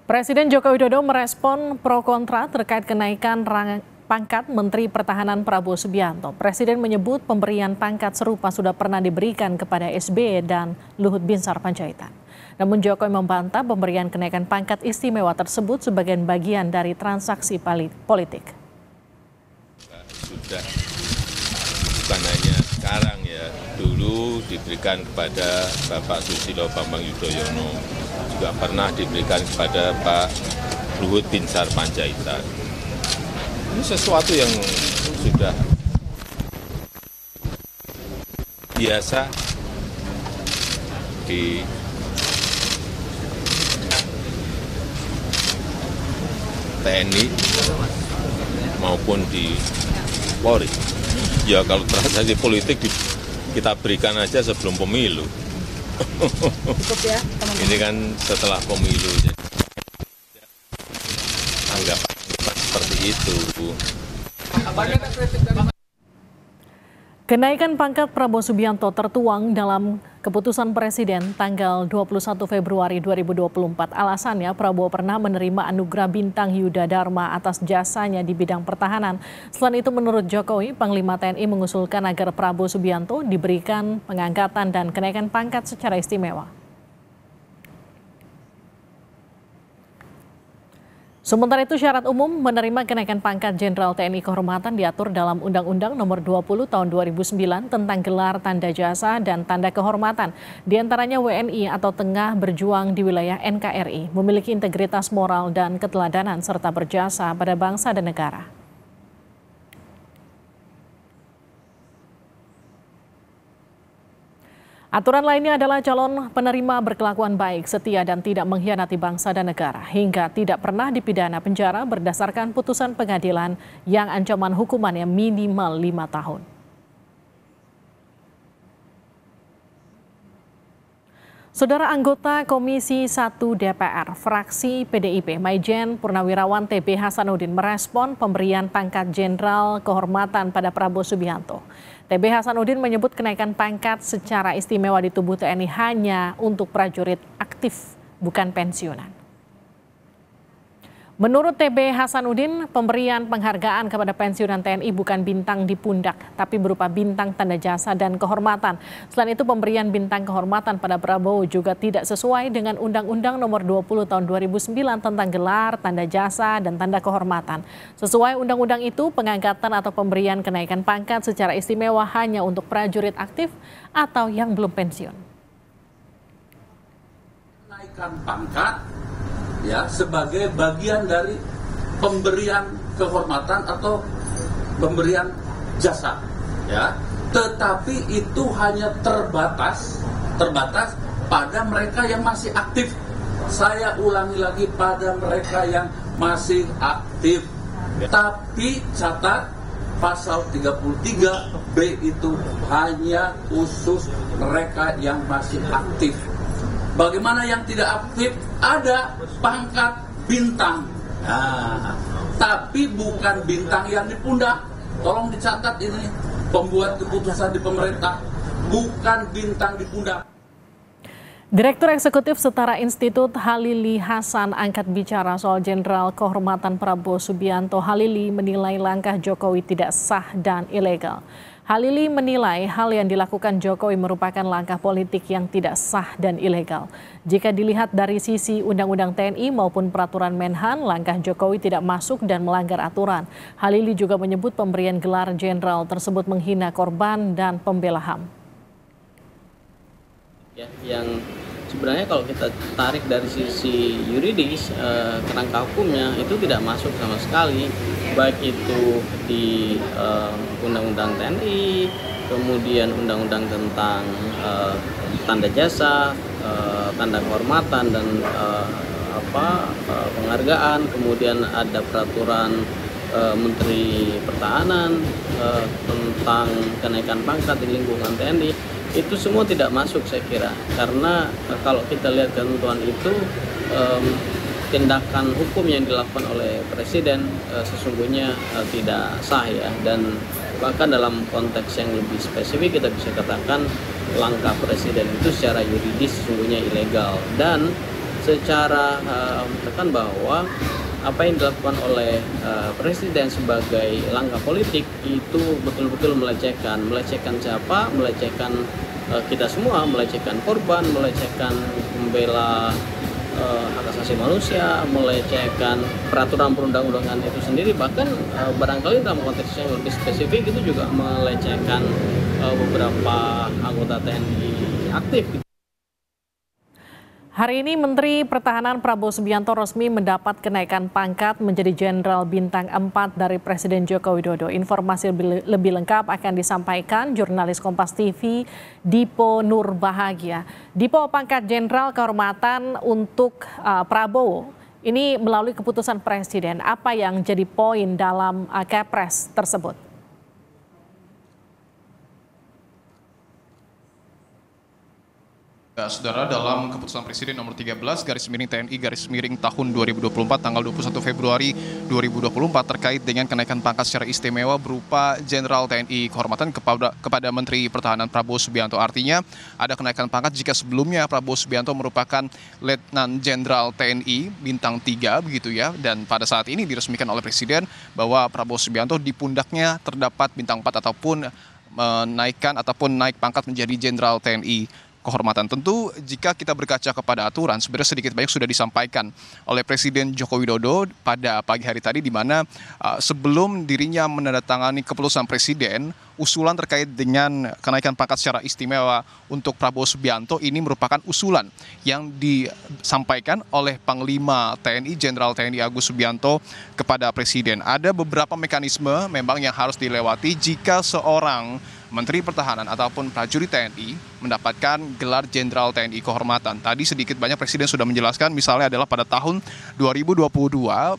Presiden Joko Widodo merespon pro kontra terkait kenaikan pangkat Menteri Pertahanan Prabowo Subianto. Presiden menyebut pemberian pangkat serupa sudah pernah diberikan kepada SBY dan Luhut Binsar Panjaitan. Namun Jokowi membantah pemberian kenaikan pangkat istimewa tersebut sebagai bagian dari transaksi politik. Sudah bukan hanya sekarang ya, dulu diberikan kepada Bapak Susilo Bambang Yudhoyono, juga pernah diberikan kepada Pak Luhut Binsar Panjaitan. Ini sesuatu yang sudah biasa di TNI maupun di Polri. Ya kalau transaksi politik kita berikan aja sebelum pemilu. Cukup ya, teman-teman. Ini kan setelah pemilu. Jadi anggapan seperti itu. Kenaikan pangkat Prabowo Subianto tertuang dalam keputusan Presiden tanggal 21 Februari 2024. Alasannya Prabowo pernah menerima anugerah bintang Yuda Dharma atas jasanya di bidang pertahanan. Selain itu menurut Jokowi, Panglima TNI mengusulkan agar Prabowo Subianto diberikan pengangkatan dan kenaikan pangkat secara istimewa. Sementara itu syarat umum menerima kenaikan pangkat Jenderal TNI Kehormatan diatur dalam Undang-Undang Nomor 20 Tahun 2009 tentang gelar tanda jasa dan tanda kehormatan. Di antaranya WNI atau tengah berjuang di wilayah NKRI, memiliki integritas moral dan keteladanan serta berjasa pada bangsa dan negara. Aturan lainnya adalah calon penerima berkelakuan baik, setia dan tidak mengkhianati bangsa dan negara, hingga tidak pernah dipidana penjara berdasarkan putusan pengadilan yang ancaman hukumannya minimal 5 tahun. Saudara anggota Komisi 1 DPR, fraksi PDIP, Maijen Purnawirawan TB Hasanuddin merespon pemberian pangkat Jenderal Kehormatan pada Prabowo Subianto. TB Hasanuddin menyebut kenaikan pangkat secara istimewa di tubuh TNI hanya untuk prajurit aktif, bukan pensiunan. Menurut TB Hasanuddin, pemberian penghargaan kepada pensiunan TNI bukan bintang di pundak, tapi berupa bintang tanda jasa dan kehormatan. Selain itu, pemberian bintang kehormatan pada Prabowo juga tidak sesuai dengan Undang-Undang Nomor 20 Tahun 2009 tentang gelar, tanda jasa, dan tanda kehormatan. Sesuai undang-undang itu, pengangkatan atau pemberian kenaikan pangkat secara istimewa hanya untuk prajurit aktif atau yang belum pensiun. Kenaikan pangkat ya sebagai bagian dari pemberian kehormatan atau pemberian jasa ya, tetapi itu hanya terbatas pada mereka yang masih aktif. Saya ulangi lagi, pada mereka yang masih aktif. Tapi catat pasal 33B itu hanya khusus mereka yang masih aktif. Bagaimana yang tidak aktif? Ada pangkat bintang. Nah, tapi bukan bintang yang di pundak. Tolong dicatat ini, pembuat keputusan di pemerintah. Bukan bintang di pundak. Direktur Eksekutif Setara Institut Halili Hasan angkat bicara soal Jenderal Kehormatan Prabowo Subianto. Halili menilai langkah Jokowi tidak sah dan ilegal. Halili menilai hal yang dilakukan Jokowi merupakan langkah politik yang tidak sah dan ilegal. Jika dilihat dari sisi Undang-Undang TNI maupun Peraturan Menhan, langkah Jokowi tidak masuk dan melanggar aturan. Halili juga menyebut pemberian gelar jenderal tersebut menghina korban dan pembela HAM. Ya, yang sebenarnya kalau kita tarik dari sisi yuridis, kerangka hukumnya itu tidak masuk sama sekali, baik itu di Undang-Undang TNI, kemudian Undang-Undang tentang tanda jasa, tanda kehormatan dan penghargaan, kemudian ada peraturan Menteri Pertahanan tentang kenaikan pangkat di lingkungan TNI. Itu semua tidak masuk saya kira, karena kalau kita lihat ketentuan itu, tindakan hukum yang dilakukan oleh Presiden sesungguhnya tidak sah ya, dan bahkan dalam konteks yang lebih spesifik kita bisa katakan langkah Presiden itu secara yuridis sesungguhnya ilegal. Dan secara tekan bahwa apa yang dilakukan oleh Presiden sebagai langkah politik itu betul-betul melecehkan siapa, melecehkan kita semua, melecehkan korban, melecehkan membela hak asasi manusia, melecehkan peraturan perundang-undangan itu sendiri, bahkan barangkali dalam konteks yang lebih spesifik itu juga melecehkan beberapa anggota TNI aktif. Hari ini Menteri Pertahanan Prabowo Subianto resmi mendapat kenaikan pangkat menjadi Jenderal Bintang 4 dari Presiden Joko Widodo. Informasi lebih lengkap akan disampaikan jurnalis Kompas TV Dipo Nurbahagia. Dipo, pangkat Jenderal Kehormatan untuk Prabowo ini melalui keputusan Presiden. Apa yang jadi poin dalam Kepres tersebut? Ya, Saudara, dalam keputusan Presiden nomor 13 /TNI tahun 2024 tanggal 21 Februari 2024 terkait dengan kenaikan pangkat secara istimewa berupa Jenderal TNI Kehormatan kepada Menteri Pertahanan Prabowo Subianto. Artinya ada kenaikan pangkat jika sebelumnya Prabowo Subianto merupakan Letnan Jenderal TNI bintang 3 begitu ya, dan pada saat ini diresmikan oleh Presiden bahwa Prabowo Subianto di pundaknya terdapat bintang 4 ataupun menaikkan ataupun naik pangkat menjadi Jenderal TNI Kehormatan. Tentu jika kita berkaca kepada aturan, sebenarnya sedikit banyak sudah disampaikan oleh Presiden Joko Widodo pada pagi hari tadi, di mana sebelum dirinya menandatangani keputusan Presiden, usulan terkait dengan kenaikan pangkat secara istimewa untuk Prabowo Subianto ini merupakan usulan yang disampaikan oleh Panglima TNI Jenderal TNI Agus Subianto kepada Presiden. Ada beberapa mekanisme memang yang harus dilewati jika seorang Menteri Pertahanan ataupun prajurit TNI mendapatkan gelar Jenderal TNI Kehormatan. Tadi sedikit banyak Presiden sudah menjelaskan, misalnya adalah pada tahun 2022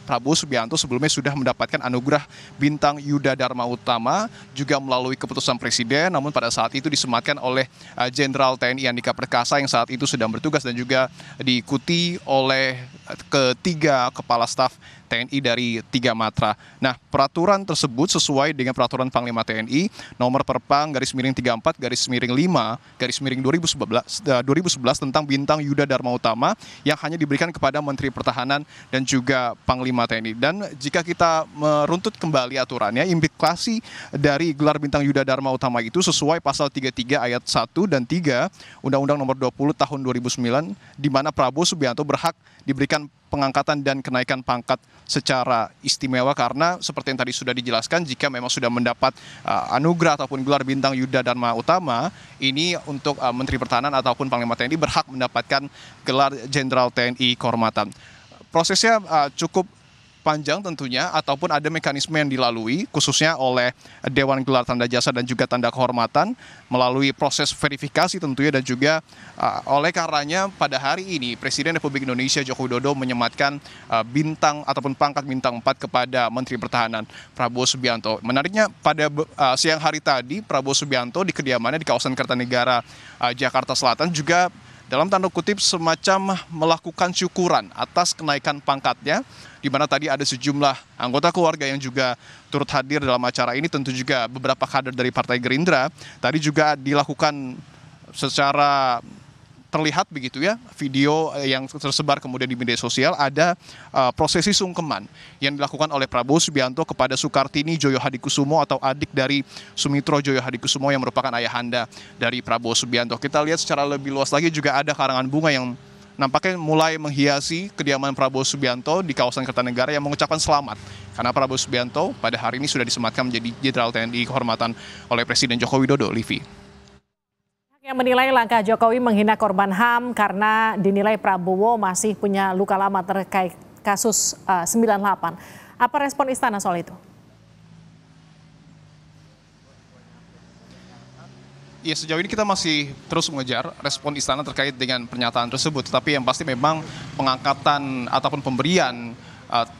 Prabowo Subianto sebelumnya sudah mendapatkan anugerah Bintang Yuda Dharma Utama juga melalui keputusan Presiden, namun pada saat itu disematkan oleh Jenderal TNI Andika Perkasa yang saat itu sedang bertugas dan juga diikuti oleh ketiga kepala staf TNI dari 3 matra. Nah, peraturan tersebut sesuai dengan peraturan Panglima TNI nomor Perpang /34/5/2011 tentang Bintang Yuda Dharma Utama yang hanya diberikan kepada Menteri Pertahanan dan juga Panglima TNI. Dan jika kita meruntut kembali aturannya, implikasi dari gelar Bintang Yuda Dharma Utama itu sesuai pasal 33 ayat 1 dan 3 Undang-Undang nomor 20 tahun 2009, di mana Prabowo Subianto berhak diberikan pengangkatan dan kenaikan pangkat secara istimewa karena seperti yang tadi sudah dijelaskan, jika memang sudah mendapat anugerah ataupun gelar Bintang Yuda Dharma Utama, ini untuk Menteri Pertahanan ataupun Panglima TNI berhak mendapatkan gelar Jenderal TNI Kehormatan. Prosesnya cukup panjang tentunya, ataupun ada mekanisme yang dilalui khususnya oleh Dewan Gelar Tanda Jasa dan juga Tanda Kehormatan melalui proses verifikasi tentunya, dan juga oleh karenanya pada hari ini Presiden Republik Indonesia Joko Widodo menyematkan bintang ataupun pangkat bintang 4 kepada Menteri Pertahanan Prabowo Subianto. Menariknya pada siang hari tadi Prabowo Subianto di kediamannya di kawasan Kertanegara Jakarta Selatan juga dalam tanda kutip semacam melakukan syukuran atas kenaikan pangkatnya, di mana tadi ada sejumlah anggota keluarga yang juga turut hadir dalam acara ini, tentu juga beberapa kader dari Partai Gerindra. Tadi juga dilakukan secara terlihat begitu ya, video yang tersebar kemudian di media sosial, ada prosesi sungkeman yang dilakukan oleh Prabowo Subianto kepada Sukartini Joyo Hadikusumo atau adik dari Sumitro Joyo Hadikusumo yang merupakan ayahanda dari Prabowo Subianto. Kita lihat secara lebih luas lagi juga ada karangan bunga yang nampaknya mulai menghiasi kediaman Prabowo Subianto di kawasan Kertanegara yang mengucapkan selamat karena Prabowo Subianto pada hari ini sudah disematkan menjadi Jenderal TNI Kehormatan oleh Presiden Joko Widodo. Livi. Yang menilai langkah Jokowi menghina korban HAM karena dinilai Prabowo masih punya luka lama terkait kasus 98. Apa respon Istana soal itu? Ya, sejauh ini kita masih terus mengejar respon Istana terkait dengan pernyataan tersebut. Tetapi yang pasti memang pengangkatan ataupun pemberian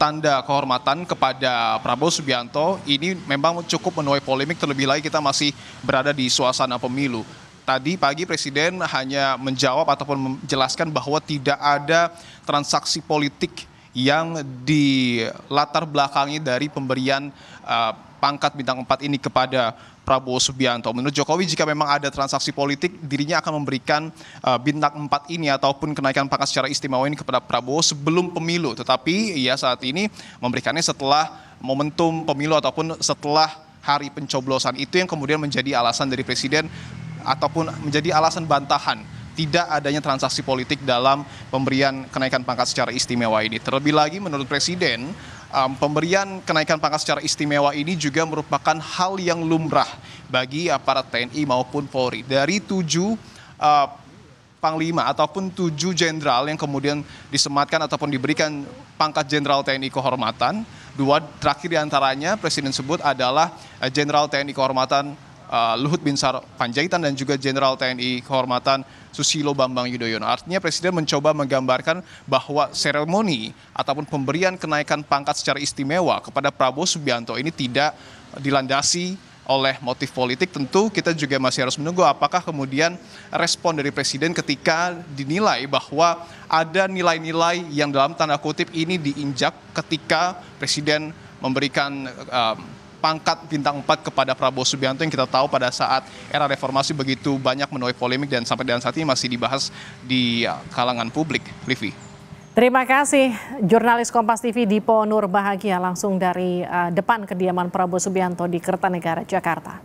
tanda kehormatan kepada Prabowo Subianto ini memang cukup menuai polemik, terlebih lagi kita masih berada di suasana pemilu. Tadi pagi Presiden hanya menjawab ataupun menjelaskan bahwa tidak ada transaksi politik yang di latar belakangnya dari pemberian pangkat bintang 4 ini kepada Prabowo Subianto. Menurut Jokowi, jika memang ada transaksi politik, dirinya akan memberikan bintang 4 ini ataupun kenaikan pangkat secara istimewa ini kepada Prabowo sebelum pemilu. Tetapi ia saat ini memberikannya setelah momentum pemilu ataupun setelah hari pencoblosan. Itu yang kemudian menjadi alasan dari Presiden ataupun menjadi alasan bantahan tidak adanya transaksi politik dalam pemberian kenaikan pangkat secara istimewa ini. Terlebih lagi menurut Presiden, pemberian kenaikan pangkat secara istimewa ini juga merupakan hal yang lumrah bagi aparat TNI maupun Polri. Dari 7 panglima ataupun 7 jenderal yang kemudian disematkan ataupun diberikan pangkat jenderal TNI kehormatan, 2 terakhir diantaranya Presiden sebut adalah Jenderal TNI kehormatan Luhut Binsar Panjaitan dan juga Jenderal TNI kehormatan Susilo Bambang Yudhoyono. Artinya Presiden mencoba menggambarkan bahwa seremoni ataupun pemberian kenaikan pangkat secara istimewa kepada Prabowo Subianto ini tidak dilandasi oleh motif politik. Tentu kita juga masih harus menunggu apakah kemudian respon dari Presiden ketika dinilai bahwa ada nilai-nilai yang dalam tanda kutip ini diinjak ketika Presiden memberikan pangkat bintang 4 kepada Prabowo Subianto yang kita tahu pada saat era reformasi begitu banyak menuai polemik dan sampai dengan saat ini masih dibahas di kalangan publik. Livi. Terima kasih jurnalis Kompas TV Dipo Nur Bahagia langsung dari depan kediaman Prabowo Subianto di Kertanegara, Jakarta.